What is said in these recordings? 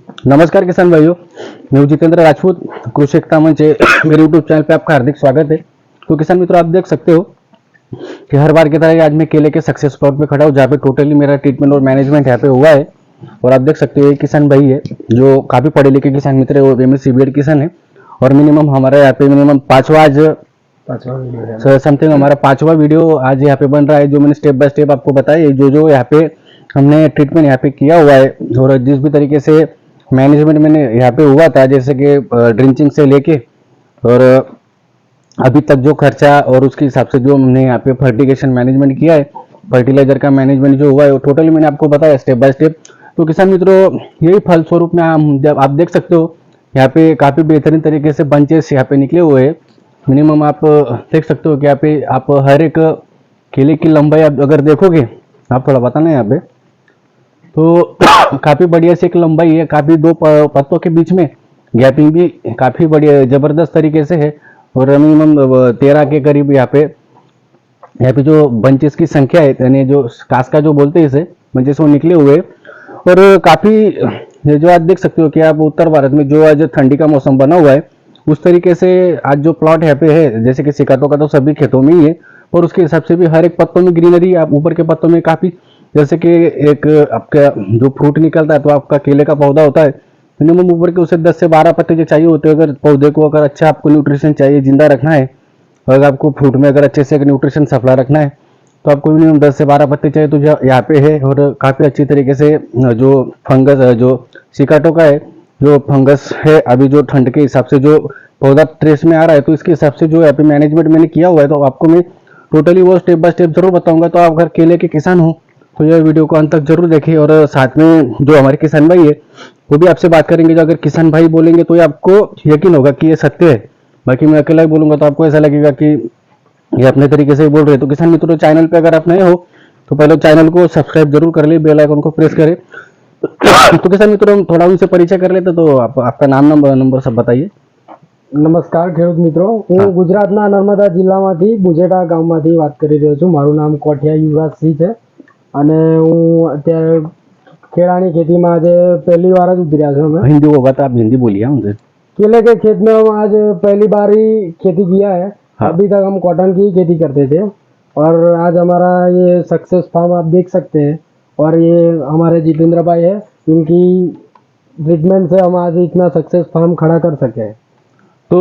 नमस्कार किसान भाइयों, मैं हूं जितेंद्र राजपूत। कृषि एकता मंच मेरे यूट्यूब चैनल पे आपका हार्दिक स्वागत है। तो किसान मित्रों, आप देख सकते हो कि हर बार की तरह आज मैं केले के सक्सेस स्पॉट पे खड़ा हूँ, जहाँ पे टोटली मेरा ट्रीटमेंट और मैनेजमेंट यहाँ पे हुआ है। और आप देख सकते हो एक किसान भाई है जो काफी पढ़े लिखे किसान मित्र है, वो एमएससी बीएड किसान है। और मिनिमम हमारा यहाँ पे मिनिमम पांचवा वीडियो समथिंग हमारा पांचवा वीडियो आज यहाँ पे बन रहा है, जो मैंने स्टेप बाय स्टेप आपको बताया जो यहाँ पे हमने ट्रीटमेंट यहाँ पे किया हुआ है। और जिस भी तरीके से मैनेजमेंट मैंने यहाँ पे हुआ था, जैसे कि ड्रिंचिंग से लेके और अभी तक जो खर्चा और उसके हिसाब से जो हमने यहाँ पे फर्टिगेशन मैनेजमेंट किया है, फर्टिलाइजर का मैनेजमेंट जो हुआ है वो टोटली मैंने आपको बताया स्टेप बाय स्टेप। तो किसान मित्रों, यही फल स्वरूप में जब आप देख सकते हो यहाँ पे काफी बेहतरीन तरीके से बंचेस यहाँ पे निकले हुए हैं। मिनिमम आप देख सकते हो कि यहाँ पे आप हर एक केले की लंबाई आप अगर देखोगे, आप थोड़ा बताना यहाँ पे, तो काफी बढ़िया से एक लंबाई है, काफी दो पत्तों के बीच में गैपिंग भी काफी बढ़िया जबरदस्त तरीके से है। और मिनिमम 13 के करीब यहाँ पे जो बंचेस की संख्या है, यानी जो कास्का जो बोलते हैं इसे, बंचेस वो निकले हुए। और काफी ये जो आज देख सकते हो कि आप उत्तर भारत में जो आज ठंडी का मौसम बना हुआ है, उस तरीके से आज जो प्लॉट यहाँ पे है, जैसे कि सिकाटो का तो सभी खेतों में ही है, और उसके हिसाब से भी हर एक पत्तों में ग्रीनरी, आप ऊपर के पत्तों में काफी, जैसे कि एक आपका जो फ्रूट निकलता है तो आपका केले का पौधा होता है, मिनिमम ऊपर के उसे 10 से 12 पत्ते जो चाहिए होते हैं। अगर पौधे को अगर अच्छा आपको न्यूट्रिशन चाहिए, जिंदा रखना है, अगर आपको फ्रूट में अगर अच्छे से न्यूट्रिशन सप्लाई रखना है, तो आपको मिनिमम 10 से 12 पत्ते चाहिए, तो यहाँ पे है। और काफी अच्छी तरीके से जो फंगस जो सिकाटो का है, जो फंगस है, अभी जो ठंड के हिसाब से जो पौधा ट्रेस में आ रहा है, तो इसके हिसाब से जो यहाँ पे मैनेजमेंट मैंने किया हुआ है, तो आपको मैं टोटली वो स्टेप बाय स्टेप जरूर बताऊंगा। तो आप अगर केले के किसान हो तो यह वीडियो को अंत तक जरूर देखिए। और साथ में जो हमारे किसान भाई है वो भी आपसे बात करेंगे, जो अगर किसान भाई बोलेंगे तो ये आपको यकीन होगा कि ये सत्य है। बाकी मैं अकेला ही बोलूंगा तो आपको ऐसा लगेगा कि ये अपने तरीके से बोल रहे हैं। तो किसान मित्रों, चैनल पे अगर आप नए हो तो पहले चैनल को सब्सक्राइब जरूर कर ले, बेल आइकन को प्रेस करें। तो किसान मित्रों, हम थोड़ा उनसे परिचय कर लेते, तो आपका नाम नंबर सब बताइए। નમસ્કાર ખેડૂત મિત્રો, હું ગુજરાતના નર્મદા જિલ્લામાંથી બુજેટા ગામમાંથી વાત કરી રહ્યો છું। મારું નામ કોઠિયા યુવરાજસિંહ છે અને હું અત્યારે કેળાની ખેતીમાં આજે પહેલી વાર જ ઉતર્યા છું। અમે हिंदी होगा तो आप हिंदी बोलिए उनसे। केले के खेत में हम आज पहली बार ही खेती किया है। अभी तक हम कॉटन की ही खेती करते थे और आज हमारा ये सक्सेस फार्म आप देख सकते हैं। और ये हमारे जितेंद्र भाई है, इनकी ट्रीटमेंट से हम आज इतना सक्सेस फार्म खड़ा कर सके हैं। तो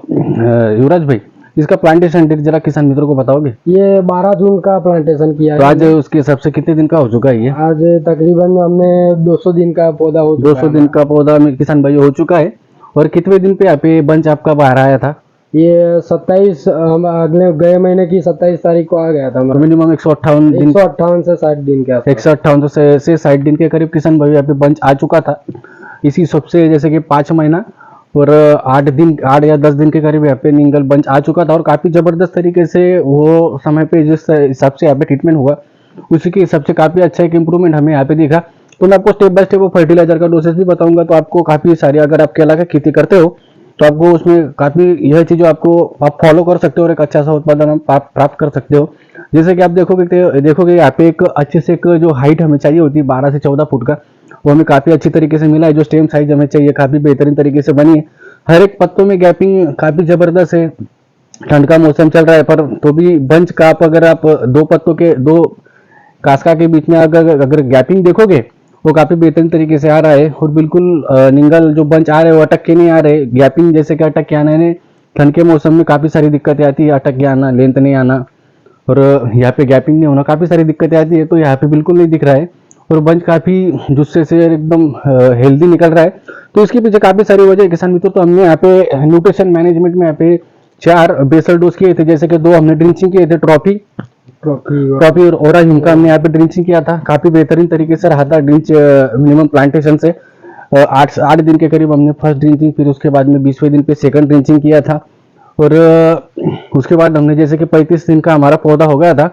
युवराज भाई, इसका प्लांटेशन डेट जरा किसान मित्रों को बताओगे? ये 12 जून का प्लांटेशन किया तो है। आज उसके हिसाब से कितने दिन का हो चुका है ये? आज तकरीबन हमने 200 दिन का पौधा हो चुका 200 दिन का पौधा में किसान भाई हो चुका है। और कितने दिन पे यहाँ पे बंच आपका बाहर आया था? ये 27 हम अगले गए महीने की 27 तारीख को आ गया था। मिनिमम 158 दिन, 158 से 60 दिन के आसपास। 158 से 60 दिन के करीब किसान भाई यहाँ पे बंच आ चुका था। इसी सबसे जैसे कि 5 महीना और 8 या 10 दिन के करीब यहाँ पे निंगल बंच आ चुका था। और काफी जबरदस्त तरीके से वो समय पे जिस हिसाब से यहाँ पे ट्रीटमेंट हुआ, उसी के हिसाब से काफी अच्छा एक इम्प्रूवमेंट हमें यहाँ पे दिखा। तो मैं आपको स्टेप बाय स्टेप वो फर्टिलाइजर का डोसेस भी बताऊंगा। तो आपको काफी सारी, अगर आप केला का खेती करते हो तो आपको उसमें काफी यह चीज आपको आप फॉलो कर सकते हो और एक अच्छा सा उत्पादन आप प्राप्त कर सकते हो। जैसे कि आप देखोगे यहाँ पे एक अच्छे से एक जो हाइट हमें चाहिए होती है 12 से 14 फुट का, वो हमें काफी अच्छी तरीके से मिला है। जो स्टेम साइज हमें चाहिए काफी बेहतरीन तरीके से बनी है। हर एक पत्तों में गैपिंग काफी जबरदस्त है। ठंड का मौसम चल रहा है, पर तो भी बंच का अगर आप दो पत्तों के, दो कास्का के बीच में अगर गैपिंग देखोगे, वो काफी बेहतरीन तरीके से आ रहा है। और बिल्कुल निंगल जो बंच आ रहे हैं वो अटक के नहीं आ रहे। गैपिंग जैसे कि अटक के आना है, ठंड के मौसम में काफी सारी दिक्कतें आती है, अटक के आना, लेंथ नहीं आना, और यहाँ पे गैपिंग नहीं होना, काफी सारी दिक्कतें आती है। तो यहाँ पे बिल्कुल नहीं दिख रहा है और बंच काफी जुस्से से एकदम हेल्दी निकल रहा है। तो इसके पीछे काफी सारी वजह है किसान मित्रों। तो हमने यहाँ पे न्यूट्रिशन मैनेजमेंट में यहाँ पे 4 बेसल डोज किए थे, जैसे कि 2 हमने ड्रिंचिंग किए थे, ट्रॉफी और ओरा का हमने यहाँ पे ड्रिंचिंग किया था। काफी बेहतरीन तरीके से रहा था ड्रिंच मिनिमम प्लांटेशन से 8 दिन के करीब हमने फर्स्ट ड्रिंचिंग, फिर उसके बाद में 20वें दिन पे सेकंड ड्रिंचिंग किया था। और उसके बाद हमने जैसे कि 35 दिन का हमारा पौधा हो गया था,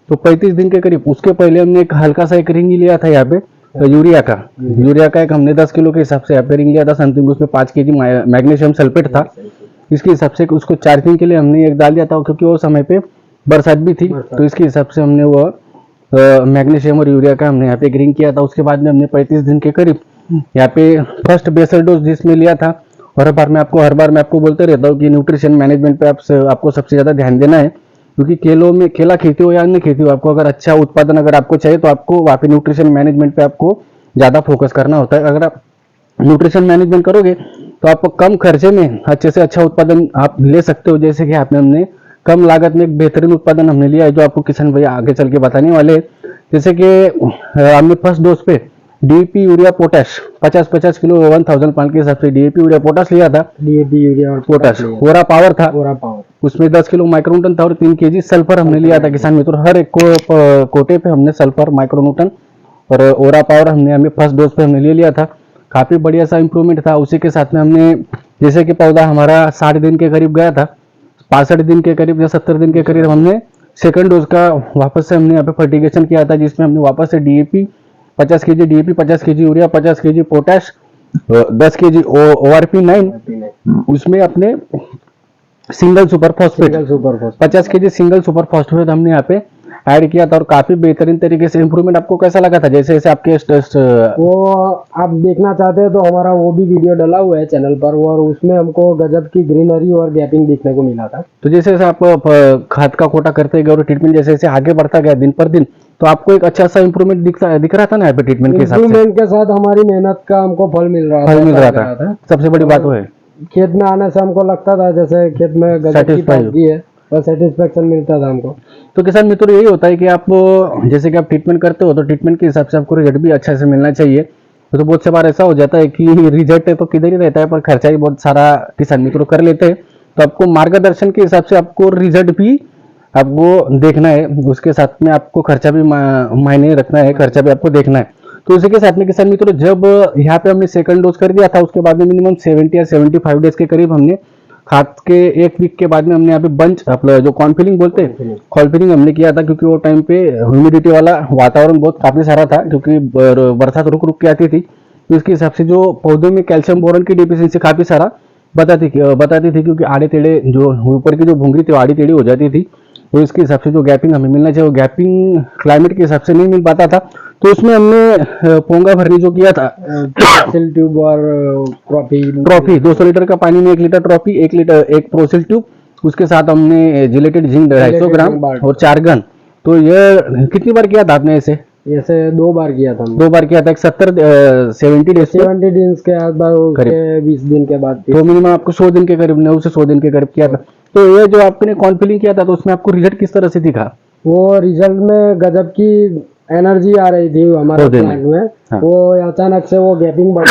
तो 35 दिन के करीब उसके पहले हमने एक हल्का सा एक रिंग लिया था यहाँ पे यूरिया का एक हमने 10 किलो के हिसाब से यहाँ पे रिंग लिया था। समथिंग उसमें 5 kg मैग्नीशियम सल्फेट था। इसके हिसाब से उसको चार्जिंग के लिए हमने एक डाल दिया था, क्योंकि वो समय पे बरसात भी थी, तो इसके हिसाब से हमने वो मैग्नीशियम और यूरिया का हमने यहाँ पे एक रिंग किया था। उसके बाद में हमने 35 दिन के करीब यहाँ पे फर्स्ट बेसल डोज जिसमें लिया था, और हर बार मैं आपको बोलते रहता हूँ कि न्यूट्रिशन मैनेजमेंट पे आपको सबसे ज़्यादा ध्यान देना है, क्योंकि केलों में केला खेती हो या अन्य खेती हो, आपको अगर अच्छा उत्पादन अगर आपको चाहिए तो आपको वहाँ पे न्यूट्रिशन मैनेजमेंट पे आपको ज़्यादा फोकस करना होता है। अगर आप न्यूट्रिशन मैनेजमेंट करोगे तो आप कम खर्चे में अच्छे से अच्छा उत्पादन आप ले सकते हो। जैसे कि हमने कम लागत में एक बेहतरीन उत्पादन हमने लिया है, जो आपको किशन भैया आगे चल के बताने वाले हैं। जैसे कि हमने फर्स्ट डोज पे DAP urea potash 50-50 kilo 1000 pound के हिसाब से डीएपी यूरिया पोटाश लिया था। डीएपी यूरिया और पोटाश ओरा पावर था, पूरा पावर उसमें 10 किलो माइक्रोन्यूटन था और 3 केजी सल्फर हमने लिया था। किसान मित्रों, हर एक कोटे पे हमने सल्फर, माइक्रोन्यूटन और ओरा पावर हमें फर्स्ट डोज पे हमने ले लिया था। काफी बढ़िया सा इंप्रूवमेंट था। उसी के साथ में हमने, जैसे कि पौधा हमारा 60 दिन के करीब गया था, 65 दिन के करीब या 70 दिन के करीब हमने सेकंड डोज का वापस से हमने यहाँ पे फर्टिगेशन किया था, जिसमें हमने वापस से DAP 50 KG DAP, 50 KG urea, 50 KG potash, 10 KG ORP 9, उसमें अपने single super phosphate 50 KG single super phosphate हमने यहाँ पे ऐड किया था, और काफी बेहतरीन तरीके से इंप्रूवमेंट आपको कैसा लगा था? जैसे जैसे आपके वो आप देखना चाहते हैं तो हमारा वो भी वीडियो डला हुआ है चैनल पर, और उसमें हमको गजब की ग्रीनरी और गैपिंग देखने को मिला था। तो जैसे जैसे आप खाद का कोटा करते गए और ट्रीटमेंट जैसे जैसे आगे बढ़ता गया दिन पर दिन, तो आपको एक अच्छा सा इंप्रूवमेंट दिख रहा था ना यहाँ पे ट्रीटमेंट के हिसाब से? इंप्रूवमेंट के साथ हमारी मेहनत का हमको फल मिल रहा था। सबसे बड़ी बात वो है, खेत में आने से हमको लगता था जैसे खेत में गजब की ताजगी है, बस सेटिस्फेक्शन मिलता था हमको। तो किसान मित्रों, यही होता है कि आप जैसे कि आप ट्रीटमेंट करते हो तो ट्रीटमेंट के हिसाब से आपको रिजल्ट भी अच्छा से मिलना चाहिए। तो बहुत से बार ऐसा हो जाता है कि रिजल्ट तो किधर ही रहता है, पर खर्चा ही बहुत सारा किसान मित्रों कर लेते हैं। तो आपको मार्गदर्शन के हिसाब से आपको रिजल्ट भी आपको देखना है, उसके साथ में आपको खर्चा भी मायने रखना है, खर्चा भी आपको देखना है। तो उसी के साथ में किसान मित्रों, जब यहाँ पे हमने सेकंड डोज कर दिया था, उसके बाद में मिनिमम 70 या 75 डेज के करीब हमने खाद के 1 वीक के बाद में हमने यहाँ पे बंच अपना जो कॉर्नफिलिंग बोलते हैं, कॉर्नफिलिंग हमने किया था, क्योंकि वो टाइम पे ह्यूमिडिटी वाला वातावरण बहुत काफी सारा था, क्योंकि बरसात रुक रुक के आती थी। तो इसके हिसाब से जो पौधों में कैल्शियम बोरॉन की डिफिशियंसी काफी सारा बताती थी, क्योंकि आड़े टेढ़े जो ऊपर की जो भूंगरी थी आड़ी टेढ़ी हो जाती थी। तो इसके हिसाब से जो गैपिंग हमें मिलना चाहिए, वो गैपिंग क्लाइमेट के हिसाब से नहीं मिल पाता था। तो उसमें हमने पोंगा भरनी जो किया था, ट्यूब और ट्रॉफी 200 लीटर का पानी में 1 लीटर ट्रॉफी, 1 लीटर 1 प्रोसिल ट्यूब, उसके साथ हमने जिलेटेड जिंक 250 ग्राम और 4 गन। तो ये कितनी बार किया था आपने ऐसे? ऐसे 2 बार किया था। 2 बार किया था, 70 डेज के आसपास, 20 दिन के बाद। तो मिनिमम आपको 100 दिन के करीब, 9 से 100 दिन के करीब किया था। तो ये जो आपने कॉन्फिलिंग किया था, तो उसमें आपको रिजल्ट किस तरह से दिखा? वो रिजल्ट में गजब की एनर्जी आ रही थी हमारे प्लांट में। हाँ। वो अचानक से वो गैपिंग बढ़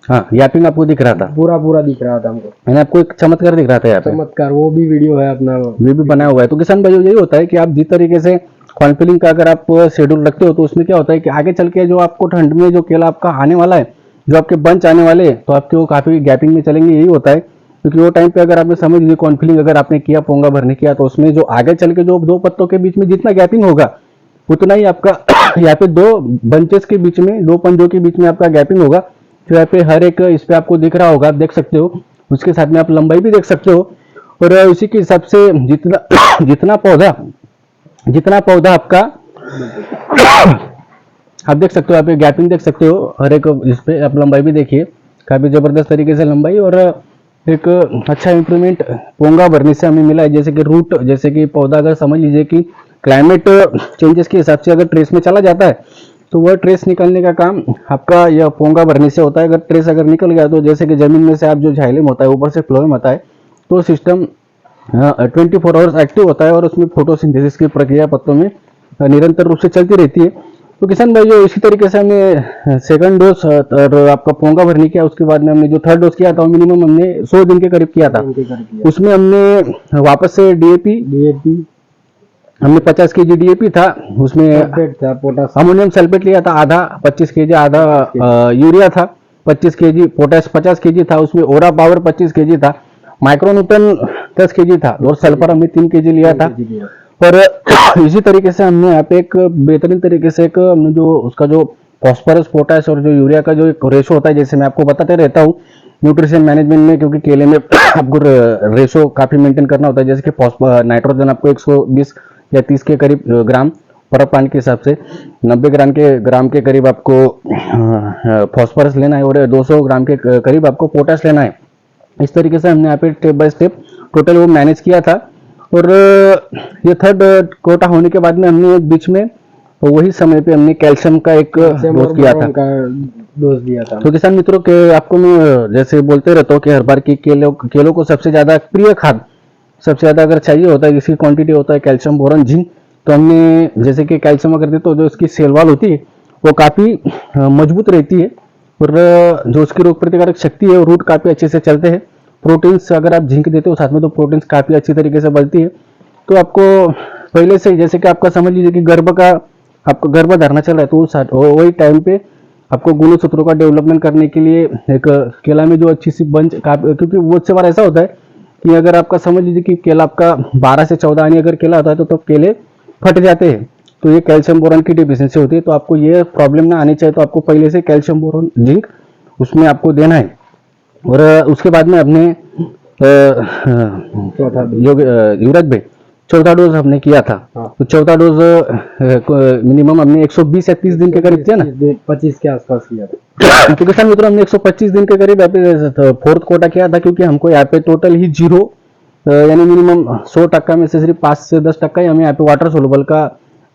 हाँ, गैपिंग आपको दिख रहा था, पूरा दिख रहा था हमको। मैंने आपको एक चमत्कार दिख रहा था यहाँ पे, चमत्कार, वो भी वीडियो है अपना, वो भी बना हुआ है। तो किसान भाई, यही होता है कि आप जिस तरीके से कॉन्फिलिंग का अगर आप शेड्यूल रखते हो, तो उसमें क्या होता है कि आगे चल के जो आपको ठंड में जो केला आपका आने वाला है, जो आपके बंच आने वाले हैं, तो आपके वो काफी गैपिंग में चलेंगे। यही होता है, क्योंकि वो टाइम पे अगर आपने समझ लीजिए कॉन्फिलिंग अगर आपने किया, पोंगा भरने किया, तो उसमें जो आगे चल के जो 2 पत्तों के बीच में जितना गैपिंग होगा, उतना ही आपका यहाँ पे 2 बंचेस के बीच में, 2 पंजों के बीच में आपका गैपिंग होगा। तो यहाँ पे हर एक इस पे आपको दिख रहा होगा, आप देख सकते हो। उसके साथ में आप लंबाई भी देख सकते हो, और उसी के हिसाब से जितना पौधा आपका आप देख सकते हो, आप गैपिंग देख सकते हो हर एक इस पे। आप लंबाई भी देखिए, काफी जबरदस्त तरीके से लंबाई, और एक अच्छा इंप्रूवमेंट पोंगा भरने से हमें मिला है। जैसे कि रूट, जैसे कि पौधा अगर समझ लीजिए कि क्लाइमेट चेंजेस के हिसाब से अगर ट्रेस में चला जाता है, तो वह ट्रेस निकलने का काम आपका यह पोंगा भरने से होता है। अगर ट्रेस अगर निकल गया, तो जैसे कि जमीन में से आप जो झाइलम होता है ऊपर से फ्लोएम होता है, तो सिस्टम 24 आवर्स एक्टिव होता है, और उसमें फोटोसिंथेसिस की प्रक्रिया पत्तों में निरंतर रूप से चलती रहती है। तो किसान भाई, जो इसी तरीके से हमने सेकंड डोज और आपका पोंगा भरने किया, उसके बाद में हमने जो थर्ड डोज किया था, मिनिमम हमने 100 दिन के करीब किया था। उसमें हमने वापस से डीएपी हमने 50 केजी डीएपी था, उसमें अमोनियम सल्फेट लिया था आधा, 25 केजी आधा यूरिया था, 25 केजी पोटाश 50 केजी था, उसमें ओरा पावर 25 केजी था, माइक्रोन्यूटन 10 केजी था, और सल्फर हमने 3 केजी लिया था। और इसी तरीके से हमने यहाँ पे एक बेहतरीन तरीके से एक हमने जो उसका जो फॉस्फोरस, पोटाश और जो यूरिया का जो एक रेशो होता है, जैसे मैं आपको बताते रहता हूँ न्यूट्रिशन मैनेजमेंट में, क्योंकि केले में आपको रेशो काफी मेंटेन करना होता है। जैसे कि नाइट्रोजन आपको 120 या 30 के करीब ग्राम, पर प्लांट के हिसाब से 90 ग्राम के करीब आपको फॉस्फोरस लेना है और 200 ग्राम के करीब आपको पोटाश लेना है। इस तरीके से हमने यहाँ पे स्टेप बाय स्टेप टोटल वो मैनेज किया था। और ये थर्ड कोटा होने के बाद में हमने बीच में वही समय पे हमने कैल्शियम का एक डोज किया था, डोज दिया था। तो किसान मित्रों के आपको मैं जैसे बोलते रहता हूँ कि हर बार की केलों को सबसे ज्यादा प्रिय खाद सबसे ज्यादा अगर चाहिए होता है, जिसकी क्वांटिटी होता है कैल्शियम, बोरॉन, जिंक, तो हमने जैसे कि कैल्शियम अगर देते हो जो इसकी सेल वॉल होती है वो काफी मजबूत रहती है और जो उसकी रोग प्रतिकारक शक्ति है रूट काफी अच्छे से चलते हैं। प्रोटीन्स अगर आप जिंक देते हो साथ में तो प्रोटीन्स काफी अच्छी तरीके से बढ़ती है। तो आपको पहले से जैसे कि आपका समझ लीजिए कि आपको गर्भ धारणा चल रहा है तो वही टाइम पे आपको गुणसूत्रों का डेवलपमेंट करने के लिए एक केला में जो अच्छी सी बंच, क्योंकि बहुत से बार ऐसा होता है कि अगर आपका समझ लीजिए कि केला आपका 12 से 14 आने अगर केला होता है तो केले फट जाते हैं, तो ये कैल्शियम बोरॉन की डिफिशियंसी होती है। तो आपको ये प्रॉब्लम ना आनी चाहिए तो आपको पहले से कैल्शियम बोरॉन जिंक उसमें आपको देना है। और उसके बाद में अपने युवराज भाई चौथा डोज हमने किया था। तो चौथा डोज मिनिमम हमने 120 या 30 दिन के करीब किया ना, 25 के आसपास किया था। तो किसान मित्रों हमने 125 दिन के करीब यहाँ पे फोर्थ कोटा किया था, क्योंकि हमको यहाँ पे टोटल ही 0 यानी मिनिमम 100% में से सिर्फ 5 से 10% ही हमें यहाँ पे वाटर सोलुबल का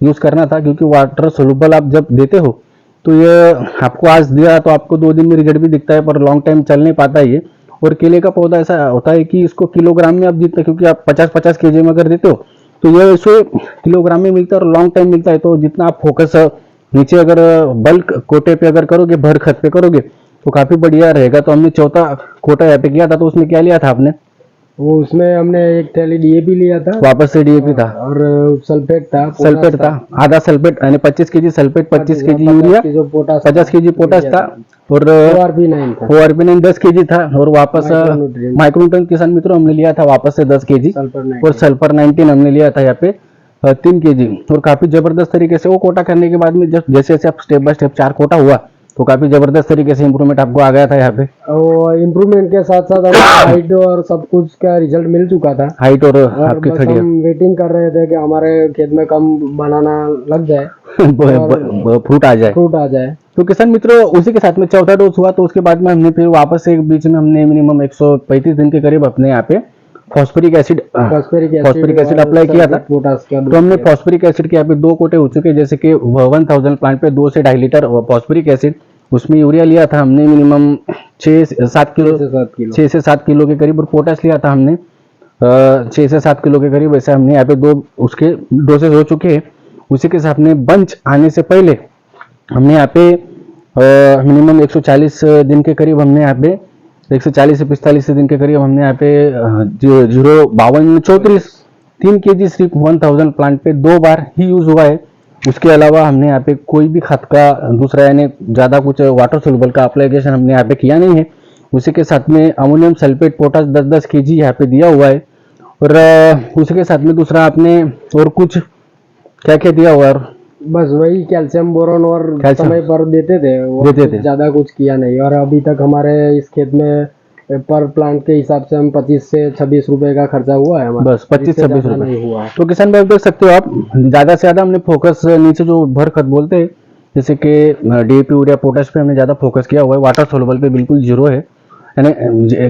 यूज करना था। क्योंकि वाटर सोलुबल आप जब देते हो तो ये आपको आज दिया तो आपको 2 दिन में रिजल्ट भी दिखता है, पर लॉन्ग टाइम चल नहीं पाता है ये। और केले का पौधा ऐसा होता है कि इसको किलोग्राम में आप जितना, क्योंकि आप 50-50 केजी में अगर देते हो तो ये इसे किलोग्राम में मिलता है और लॉन्ग टाइम मिलता है। तो जितना आप फोकस नीचे अगर बल्क कोटे पे अगर करोगे, भर खत पे करोगे तो काफी बढ़िया रहेगा। तो हमने चौथा कोटा यहाँ पे किया था, तो उसमें क्या लिया था आपने? वो उसमें हमने एक थैली डीएपी लिया था, वापस से डीएपी था और सल्फेट था, आधा सल्फेट यानी 25 KG sulphate, 25 KG urea, 50 KG potash था और ORP9 10 केजी था। और वापस माइक्रोन्यूट्रिएंट किसान मित्रों हमने लिया था वापस से 10 केजी और सल्फर 19 हमने लिया था यहाँ पे 3 केजी। और काफी जबरदस्त तरीके से वो कोटा करने के बाद में जैसे जैसे आप स्टेप बाय स्टेप 4 कोटा हुआ तो काफी जबरदस्त तरीके से इंप्रूवमेंट आपको आ गया था यहाँ पे। और इम्प्रूवमेंट के साथ साथ हमें हाइट और सब कुछ का रिजल्ट मिल चुका था। हाइट और आपकी खड़ी हम वेटिंग कर रहे थे कि हमारे खेत में कम बनाना लग जाए, फ्रूट आ जाए। तो किसान मित्रों उसी के साथ में चौथा डोज हुआ, तो उसके बाद में हमने फिर वापस से बीच में हमने मिनिमम 135 दिन के करीब अपने यहाँ पे फॉस्फोरिक एसिड अप्लाई किया था। तो हमने फॉस्फोरिक एसिड के यहाँ पे 2 कोटे हो चुके, जैसे कि 1000 प्लांट पे 2 से 2.5 लीटर फॉस्फोरिक एसिड, उसमें यूरिया लिया था हमने मिनिमम 6 से 7 किलो के करीब, और पोटाश लिया था हमने 6 से 7 किलो के करीब। वैसे हमने यहाँ पे 2 उसके डोसेज हो चुके हैं। उसी के साथ में बंच आने से पहले हमने यहाँ पे मिनिमम 140 दिन के करीब हमने यहाँ पे 140 से 45 दिन के करीब हमने यहाँ पे 05234 3 केजी सिर्फ 1000 प्लांट पे 2 बार ही यूज हुआ है। उसके अलावा हमने यहाँ पे कोई भी खाद का दूसरा यानी ज्यादा कुछ वाटर सोल्यूबल का अप्लीकेशन हमने यहाँ पे किया नहीं है। उसी के साथ में अमोनियम सल्फेट पोटाश 10-10 केजी यहाँ पे दिया हुआ है। और उसी के साथ में दूसरा आपने और कुछ क्या क्या दिया हुआ है? बस वही कैल्शियम बोरॉन और समय पर देते थे, ज्यादा कुछ किया नहीं। और अभी तक हमारे इस खेत में पर प्लांट के हिसाब से हम 25 से 26 रुपए का खर्चा हुआ है, बस 25-26 रुपए हुआ है। तो किसान भाई देख सकते हो आप, ज्यादा से ज्यादा हमने फोकस नीचे जो भर खत बोलते हैं जैसे कि डीएपी यूरिया पोटाश पे हमने ज्यादा फोकस किया हुआ है। वाटर सोल्यूबल पे बिल्कुल 0 है, यानी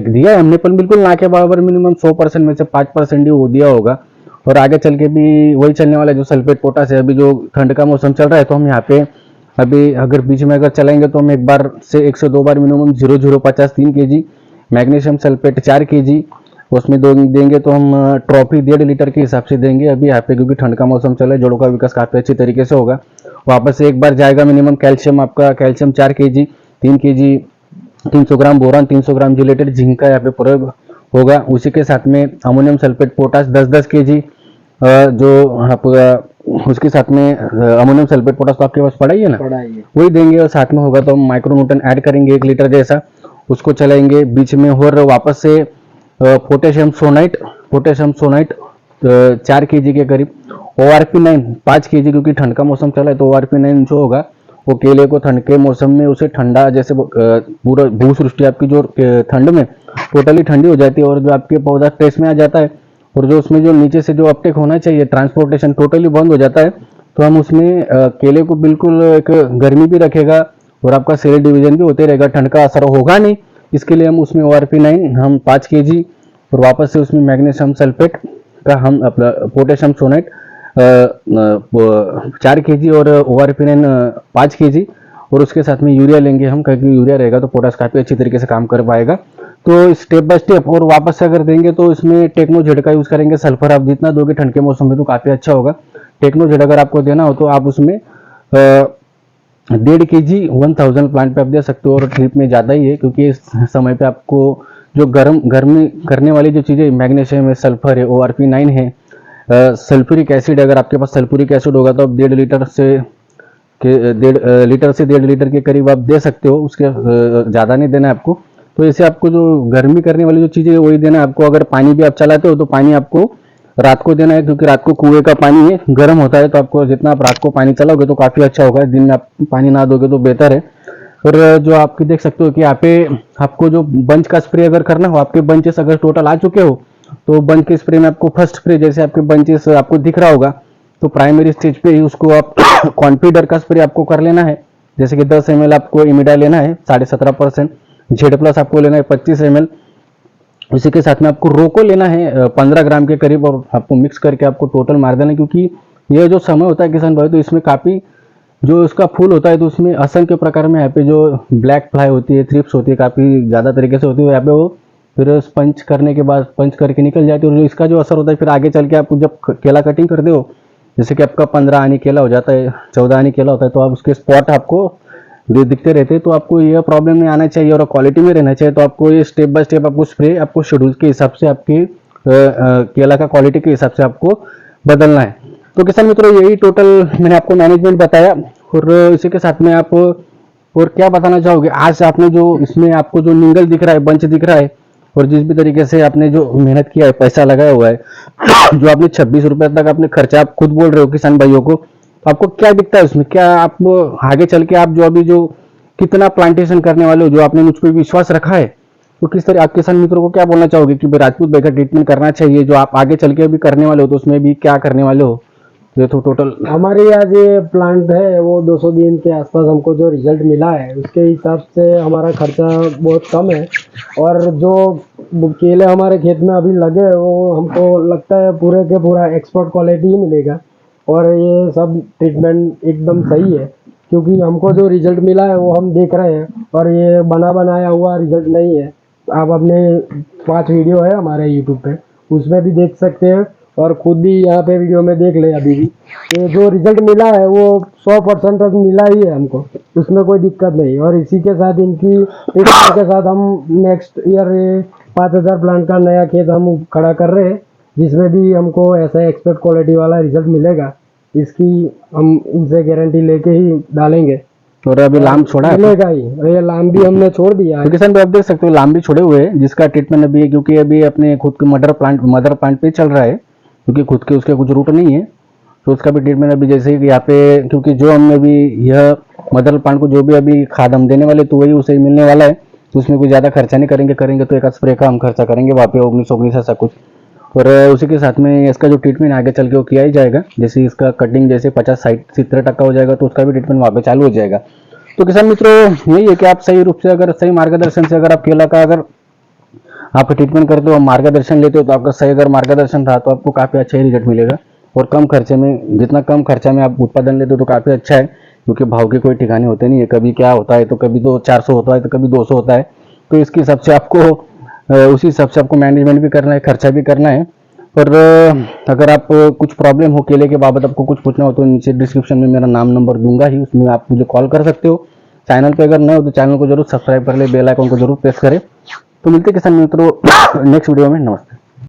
दिया है हमने पर बिल्कुल ना के बराबर, मिनिमम 100% में से 5% ही वो दिया होगा। और आगे चल के भी वही चलने वाला है जो सल्फेट पोटाश है। अभी जो ठंड का मौसम चल रहा है तो हम यहाँ पे अभी अगर बीच में अगर चलाएंगे तो हम 1 बार से 1 से 2 बार minimum 0-0-50 3 KG, magnesium sulphate 4 KG उसमें देंगे। तो हम ट्रॉफी 1.5 लीटर के हिसाब से देंगे अभी यहाँ पे, क्योंकि ठंड का मौसम चल रहा है, जड़ों का विकास काफी अच्छी तरीके से होगा। वापस से 1 बार जाएगा मिनिमम कैल्शियम, आपका कैल्शियम 4 केजी, 3 केजी 300 ग्राम बोरान, 300 ग्राम जिलेटेड जिंक का यहाँ पे प्रयोग होगा। उसी के साथ में अमोनियम सल्फेट पोटाश 10-10 केजी, जो आपका उसके साथ में अमोनियम सल्फेट पोटाश तो आपके पास पड़ा ही है ना, वही देंगे। और साथ में होगा तो हम माइक्रोन्यूट्रन ऐड करेंगे 1 लीटर जैसा, उसको चलाएंगे बीच में। और वापस से पोटेशियम सोनाइट 4 केजी के करीब, ORP9 5 केजी, क्योंकि ठंड का मौसम चला है तो ORP9 जो होगा वो केले को ठंड के मौसम में उसे ठंडा, जैसे पूरा भू सृष्टि आपकी जो ठंड में टोटली ठंडी हो जाती है और जो आपके पौधा स्ट्रेस में आ जाता है और जो उसमें जो नीचे से जो अपटेक होना चाहिए ट्रांसपोर्टेशन टोटली बंद हो जाता है। तो हम उसमें केले को बिल्कुल एक गर्मी भी रखेगा और आपका सेल डिवीजन भी होते रहेगा, ठंड का असर होगा नहीं। इसके लिए हम उसमें ORP9 हम 5 kg और वापस से उसमें मैग्नीशियम सल्फेट का हम अपना पोटेशियम सोनेट 4 kg और ORP9 5 kg और उसके साथ में यूरिया लेंगे हम, क्योंकि यूरिया रहेगा तो पोटाश काफ़ी अच्छी तरीके से काम कर पाएगा। तो स्टेप बाय स्टेप और वापस से अगर देंगे तो इसमें टेक्नो जेड का यूज़ करेंगे। सल्फर आप जितना दोगे ठंड के मौसम में तो काफ़ी अच्छा होगा। टेक्नो जेड अगर आपको देना हो तो आप उसमें 1.5 kg 1000 प्लांट पे आप दे सकते हो और ट्रिप में ज़्यादा ही है, क्योंकि इस समय पे आपको जो गर्मी करने वाली जो चीज़ें मैग्नीशियम है, सल्फर है, ORP9 है, सल्फ्यूरिक एसिड, अगर आपके पास सल्फ्यूरिक एसिड होगा तो आप 1.5 लीटर से 1.5 लीटर के करीब आप दे सकते हो। उसके ज़्यादा नहीं देना है आपको। तो ऐसे आपको जो गर्मी करने वाली जो चीज़ें है वही देना है आपको। अगर पानी भी आप चलाते हो तो पानी आपको रात को देना है, क्योंकि रात को कुएं का पानी है, गर्म होता है, तो आपको जितना आप रात को पानी चलाओगे तो काफ़ी अच्छा होगा। दिन में आप पानी ना दोगे तो बेहतर है। और जो आपकी देख सकते हो कि यहाँ पे आपको जो बंच का स्प्रे अगर करना हो, आपके बंचेस अगर टोटल आ चुके हो तो बंच के स्प्रे में आपको फर्स्ट स्प्रे जैसे आपके बंचेस आपको दिख रहा होगा तो प्राइमरी स्टेज पे ही उसको आप कॉन्फिडर का स्प्रे आपको कर लेना है। जैसे कि 10 ml आपको इमिडा लेना है 17.5%, जेड प्लस आपको लेना है 25 ml, उसी के साथ में आपको रोको लेना है 15 ग्राम के करीब और आपको मिक्स करके आपको टोटल मार देना है। क्योंकि यह जो समय होता है किसान भाई, तो इसमें काफ़ी जो इसका फूल होता है तो उसमें असंख्य प्रकार में यहाँ पे जो ब्लैक फ्लाई होती है, थ्रिप्स होती है, काफ़ी ज़्यादा तरीके से होती है। यहाँ पे वो फिर पंच करने के बाद पंच करके निकल जाती है और इसका जो असर होता है फिर आगे चल के आप जब केला कटिंग करते हो, जैसे कि आपका 15 आनी केला हो जाता है, 14 आनी केला होता है, तो आप उसके स्पॉट आपको दिखते रहते हैं। तो आपको यह प्रॉब्लम नहीं आना चाहिए और क्वालिटी में रहना चाहिए। तो आपको ये स्टेप बाय स्टेप आपको स्प्रे आपको शेड्यूल के हिसाब से आपके केला का क्वालिटी के हिसाब से आपको बदलना है। तो किसान मित्रों यही टोटल मैंने आपको मैनेजमेंट बताया और इसी के साथ में आप और क्या बताना चाहोगे? आज आपने जो इसमें आपको जो निंगल दिख रहा है, बंच दिख रहा है और जिस भी तरीके से आपने जो मेहनत किया है, पैसा लगाया हुआ है, जो आपने 26 रुपए तक आपने खर्चा आप खुद बोल रहे हो किसान भाइयों को, आपको क्या दिखता है उसमें? क्या आप आगे चल के आप जो अभी जो कितना प्लांटेशन करने वाले हो, जो आपने मुझ पर विश्वास रखा है, तो किस तरह आप किसान मित्रों को क्या बोलना चाहोगे कि राजपूत भाई का ट्रीटमेंट करना चाहिए? जो आप आगे चल के अभी करने वाले हो तो उसमें भी क्या करने वाले हो? ये तो टोटल हमारी आज ये प्लांट है वो 200 दिन के आसपास हमको जो रिजल्ट मिला है उसके हिसाब से हमारा खर्चा बहुत कम है और जो केले हमारे खेत में अभी लगे वो हमको लगता है पूरे के पूरा एक्सपोर्ट क्वालिटी ही मिलेगा और ये सब ट्रीटमेंट एकदम सही है, क्योंकि हमको जो रिजल्ट मिला है वो हम देख रहे हैं और ये बना बनाया हुआ रिजल्ट नहीं है। आप अपने 5 वीडियो है हमारे यूट्यूब पे, उसमें भी देख सकते हैं और खुद भी यहाँ पे वीडियो में देख ले। अभी भी ये जो रिजल्ट मिला है वो 100% तक मिला ही है हमको, उसमें कोई दिक्कत नहीं। और इसी के साथ इनकी ट्रीटमेंट के साथ हम नेक्स्ट ईयर 5000 प्लांट का नया खेत हम खड़ा कर रहे हैं, जिसमें भी हमको ऐसा एक्सपर्ट क्वालिटी वाला रिजल्ट मिलेगा। इसकी हम इनसे गारंटी लेके ही डालेंगे। और अभी लाम छोड़ा है मिलेगा ही, ये लाम भी हमने छोड़ दिया है। तो किसान भाई आप देख सकते हो लाम भी छोड़े हुए हैं, जिसका ट्रीटमेंट अभी है, क्योंकि अभी अपने खुद के मदर प्लांट पे चल रहा है, क्योंकि खुद के उसके कुछ रूट नहीं है, तो उसका भी ट्रीटमेंट अभी जैसे कि यहाँ पे, क्योंकि जो हमने अभी यह मदर प्लांट को जो भी अभी खाद हम देने वाले तो वही उसे मिलने वाला है, तो उसमें कोई ज़्यादा खर्चा नहीं करेंगे तो एक स्प्रे का हम खर्चा करेंगे वहाँ पे 19 ऐसा कुछ। और उसी के साथ में इसका जो ट्रीटमेंट आगे चल के वो किया ही जाएगा। जैसे इसका कटिंग जैसे 50-70% हो जाएगा तो उसका भी ट्रीटमेंट वहाँ पे चालू हो जाएगा। तो किसान मित्रों यही है कि आप सही रूप से अगर सही मार्गदर्शन से अगर आप केला का अगर आप ट्रीटमेंट करते हो, मार्गदर्शन लेते हो, तो आपका सही अगर मार्गदर्शन रहा तो आपको काफ़ी अच्छा ही रिजल्ट मिलेगा। और कम खर्चे में, जितना कम खर्चा में आप उत्पादन लेते हो तो काफ़ी अच्छा है, क्योंकि भाव के कोई ठिकाने होते नहीं है, कभी क्या होता है तो कभी तो 400 होता है तो कभी 200 होता है। तो इसके हिसाब से आपको उसी हिसाब से आपको मैनेजमेंट भी करना है, खर्चा भी करना है। और अगर आप कुछ प्रॉब्लम हो केले के बाबत आपको कुछ पूछना हो तो नीचे डिस्क्रिप्शन में मेरा नाम नंबर दूंगा ही, उसमें आप मुझे कॉल कर सकते हो। चैनल पे अगर नए हो तो चैनल को जरूर सब्सक्राइब कर ले, बेल आइकन को जरूर प्रेस करें। तो मिलते किसान मित्रों नेक्स्ट वीडियो में। नमस्ते।